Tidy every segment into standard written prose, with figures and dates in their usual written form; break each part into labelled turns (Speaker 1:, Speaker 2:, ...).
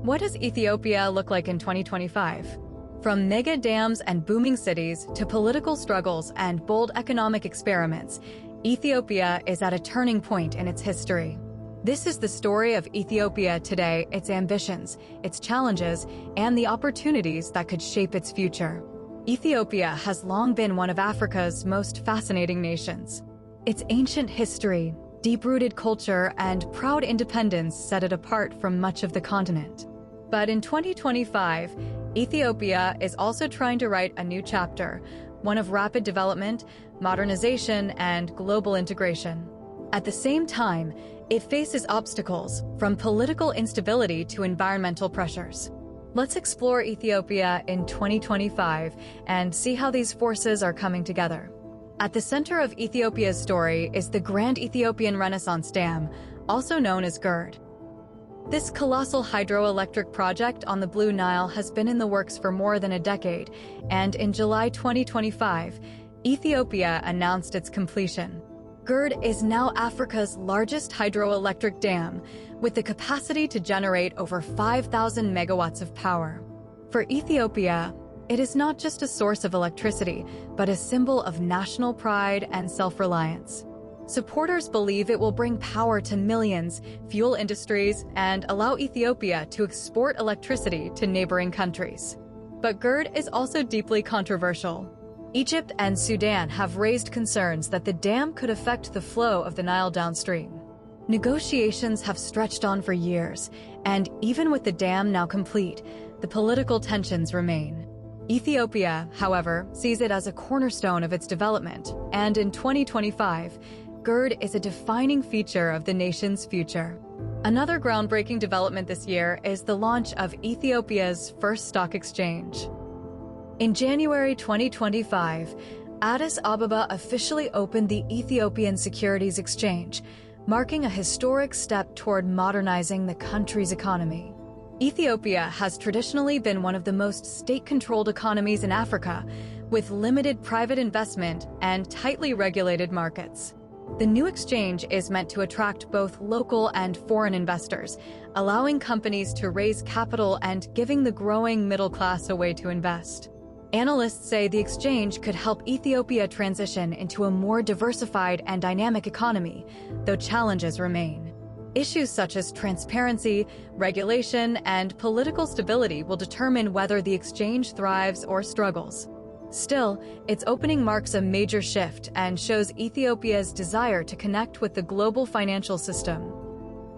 Speaker 1: What does Ethiopia look like in 2025? From mega dams and booming cities to political struggles and bold economic experiments, Ethiopia is at a turning point in its history. This is the story of Ethiopia today, its ambitions, its challenges, and the opportunities that could shape its future. Ethiopia has long been one of Africa's most fascinating nations. Its ancient history, deep-rooted culture, and proud independence set it apart from much of the continent. But in 2025, Ethiopia is also trying to write a new chapter, one of rapid development, modernization, and global integration. At the same time, it faces obstacles, from political instability to environmental pressures. Let's explore Ethiopia in 2025 and see how these forces are coming together. At the center of Ethiopia's story is the Grand Ethiopian Renaissance Dam, also known as GERD. This colossal hydroelectric project on the Blue Nile has been in the works for more than a decade, and in July 2025, Ethiopia announced its completion. GERD is now Africa's largest hydroelectric dam, with the capacity to generate over 5,000 megawatts of power. For Ethiopia, it is not just a source of electricity, but a symbol of national pride and self-reliance. Supporters believe it will bring power to millions, fuel industries, and allow Ethiopia to export electricity to neighboring countries. But GERD is also deeply controversial. Egypt and Sudan have raised concerns that the dam could affect the flow of the Nile downstream. Negotiations have stretched on for years, and even with the dam now complete, the political tensions remain. Ethiopia, however, sees it as a cornerstone of its development, and in 2025, GERD is a defining feature of the nation's future. Another groundbreaking development this year is the launch of Ethiopia's first stock exchange. In January 2025, Addis Ababa officially opened the Ethiopian Securities Exchange, marking a historic step toward modernizing the country's economy. Ethiopia has traditionally been one of the most state-controlled economies in Africa, with limited private investment and tightly regulated markets. The new exchange is meant to attract both local and foreign investors, allowing companies to raise capital and giving the growing middle class a way to invest. Analysts say the exchange could help Ethiopia transition into a more diversified and dynamic economy, though challenges remain. Issues such as transparency, regulation, and political stability will determine whether the exchange thrives or struggles. Still, its opening marks a major shift and shows Ethiopia's desire to connect with the global financial system.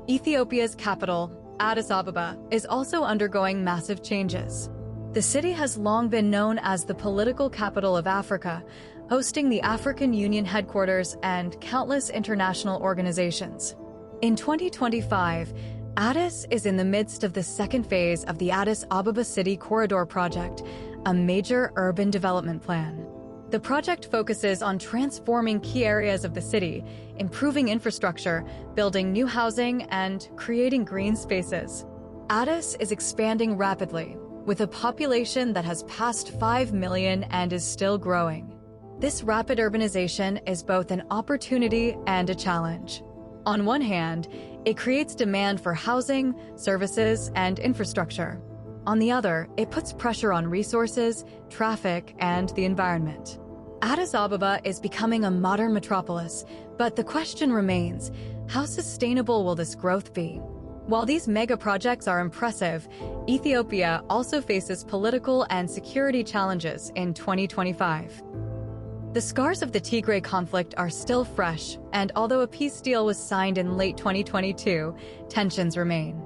Speaker 1: Ethiopia's capital, Addis Ababa, is also undergoing massive changes. The city has long been known as the political capital of Africa, hosting the African Union headquarters and countless international organizations. In 2025, Addis is in the midst of the second phase of the Addis Ababa City Corridor Project, a major urban development plan. The project focuses on transforming key areas of the city, improving infrastructure, building new housing, and creating green spaces. Addis is expanding rapidly, with a population that has passed 5 million and is still growing. This rapid urbanization is both an opportunity and a challenge. On one hand, it creates demand for housing, services, and infrastructure. On the other, it puts pressure on resources, traffic, and the environment. Addis Ababa is becoming a modern metropolis, but the question remains, how sustainable will this growth be? While these mega projects are impressive, Ethiopia also faces political and security challenges in 2025. The scars of the Tigray conflict are still fresh, and although a peace deal was signed in late 2022, tensions remain.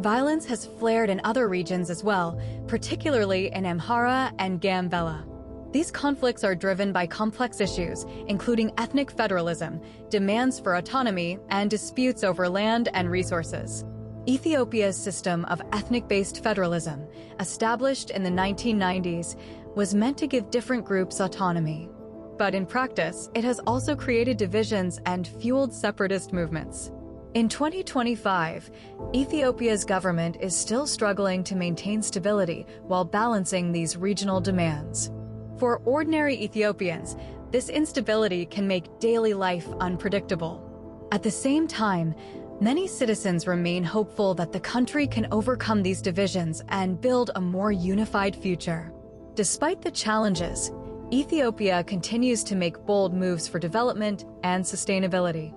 Speaker 1: Violence has flared in other regions as well, particularly in Amhara and Gambela. These conflicts are driven by complex issues, including ethnic federalism, demands for autonomy, and disputes over land and resources. Ethiopia's system of ethnic-based federalism, established in the 1990s, was meant to give different groups autonomy. But in practice, it has also created divisions and fueled separatist movements. In 2025, Ethiopia's government is still struggling to maintain stability while balancing these regional demands. For ordinary Ethiopians, this instability can make daily life unpredictable. At the same time, Many citizens remain hopeful that the country can overcome these divisions and build a more unified future. Despite the challenges, Ethiopia continues to make bold moves for development and sustainability.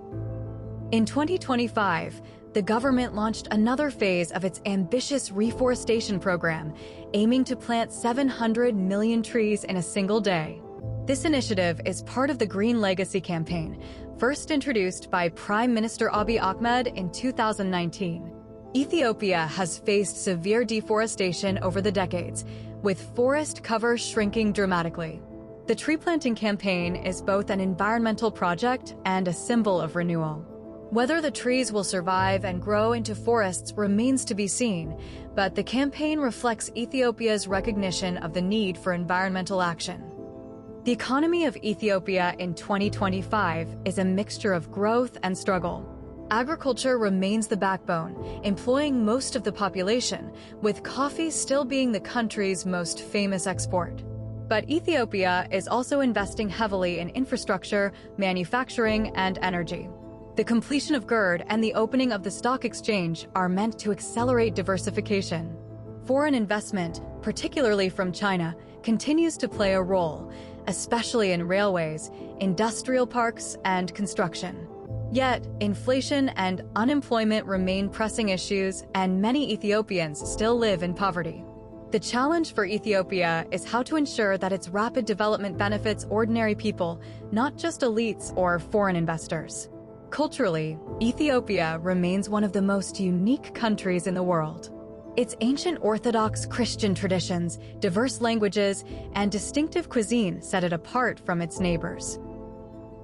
Speaker 1: In 2025, the government launched another phase of its ambitious reforestation program, aiming to plant 700 million trees in a single day. This initiative is part of the Green Legacy campaign, first introduced by Prime Minister Abiy Ahmed in 2019. Ethiopia has faced severe deforestation over the decades, with forest cover shrinking dramatically. The tree planting campaign is both an environmental project and a symbol of renewal. Whether the trees will survive and grow into forests remains to be seen, but the campaign reflects Ethiopia's recognition of the need for environmental action. The economy of Ethiopia in 2025 is a mixture of growth and struggle. Agriculture remains the backbone, employing most of the population, with coffee still being the country's most famous export. But Ethiopia is also investing heavily in infrastructure, manufacturing, and energy. The completion of GERD and the opening of the stock exchange are meant to accelerate diversification. Foreign investment, particularly from China, continues to play a role, especially in railways, industrial parks, and construction. Yet, inflation and unemployment remain pressing issues, and many Ethiopians still live in poverty. The challenge for Ethiopia is how to ensure that its rapid development benefits ordinary people, not just elites or foreign investors. Culturally, Ethiopia remains one of the most unique countries in the world. Its ancient Orthodox Christian traditions, diverse languages, and distinctive cuisine set it apart from its neighbors.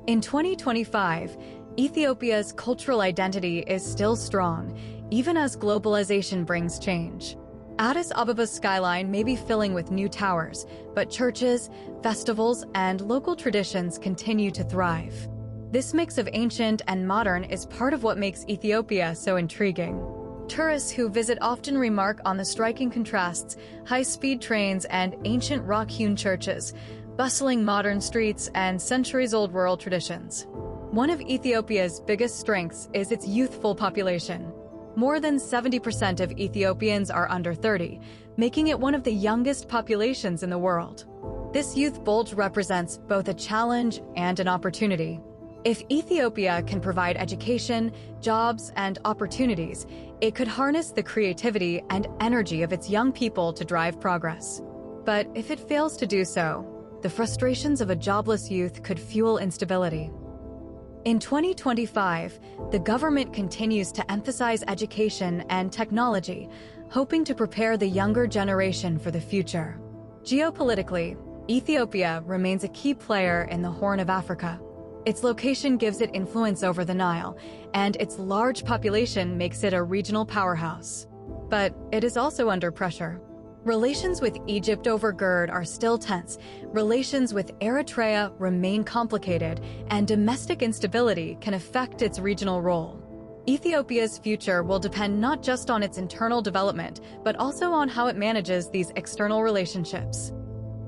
Speaker 1: In 2025, Ethiopia's cultural identity is still strong, even as globalization brings change. Addis Ababa's skyline may be filling with new towers, but churches, festivals, and local traditions continue to thrive. This mix of ancient and modern is part of what makes Ethiopia so intriguing. Tourists who visit often remark on the striking contrasts: high-speed trains and ancient rock-hewn churches, bustling modern streets, and centuries-old rural traditions. One of Ethiopia's biggest strengths is its youthful population. More than 70% of Ethiopians are under 30, making it one of the youngest populations in the world. This youth bulge represents both a challenge and an opportunity. If Ethiopia can provide education, jobs, and opportunities, it could harness the creativity and energy of its young people to drive progress. But if it fails to do so, the frustrations of a jobless youth could fuel instability. In 2025, the government continues to emphasize education and technology, hoping to prepare the younger generation for the future. Geopolitically, Ethiopia remains a key player in the Horn of Africa. Its location gives it influence over the Nile, and its large population makes it a regional powerhouse. But it is also under pressure. Relations with Egypt over GERD are still tense, relations with Eritrea remain complicated, and domestic instability can affect its regional role. Ethiopia's future will depend not just on its internal development, but also on how it manages these external relationships.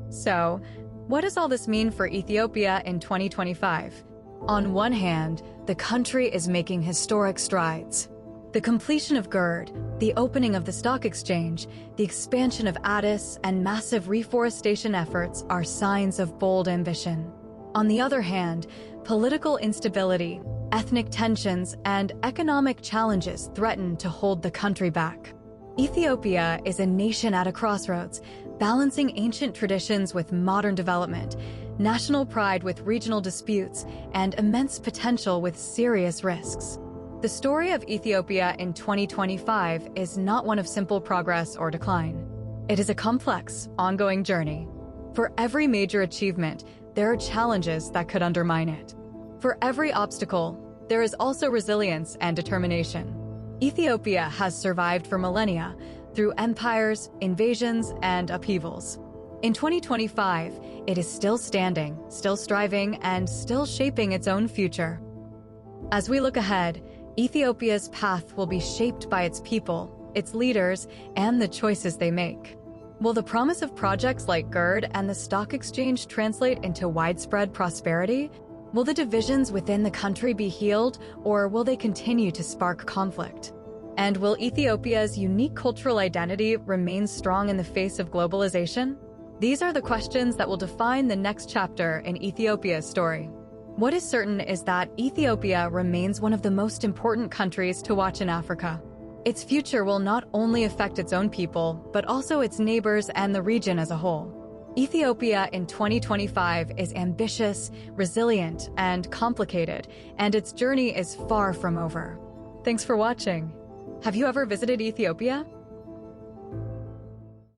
Speaker 1: So, what does all this mean for Ethiopia in 2025? On one hand, the country is making historic strides. The completion of GERD, the opening of the stock exchange, the expansion of Addis, and massive reforestation efforts are signs of bold ambition. On the other hand, political instability, ethnic tensions, and economic challenges threaten to hold the country back. Ethiopia is a nation at a crossroads, balancing ancient traditions with modern development, national pride with regional disputes, and immense potential with serious risks. The story of Ethiopia in 2025 is not one of simple progress or decline. It is a complex, ongoing journey. For every major achievement, there are challenges that could undermine it. For every obstacle, there is also resilience and determination. Ethiopia has survived for millennia through empires, invasions, and upheavals. In 2025, it is still standing, still striving, and still shaping its own future. As we look ahead, Ethiopia's path will be shaped by its people, its leaders, and the choices they make. Will the promise of projects like GERD and the stock exchange translate into widespread prosperity? Will the divisions within the country be healed, or will they continue to spark conflict? And will Ethiopia's unique cultural identity remain strong in the face of globalization? These are the questions that will define the next chapter in Ethiopia's story. What is certain is that Ethiopia remains one of the most important countries to watch in Africa. Its future will not only affect its own people, but also its neighbors and the region as a whole. Ethiopia in 2025 is ambitious, resilient, and complicated, and its journey is far from over. Thanks for watching. Have you ever visited Ethiopia?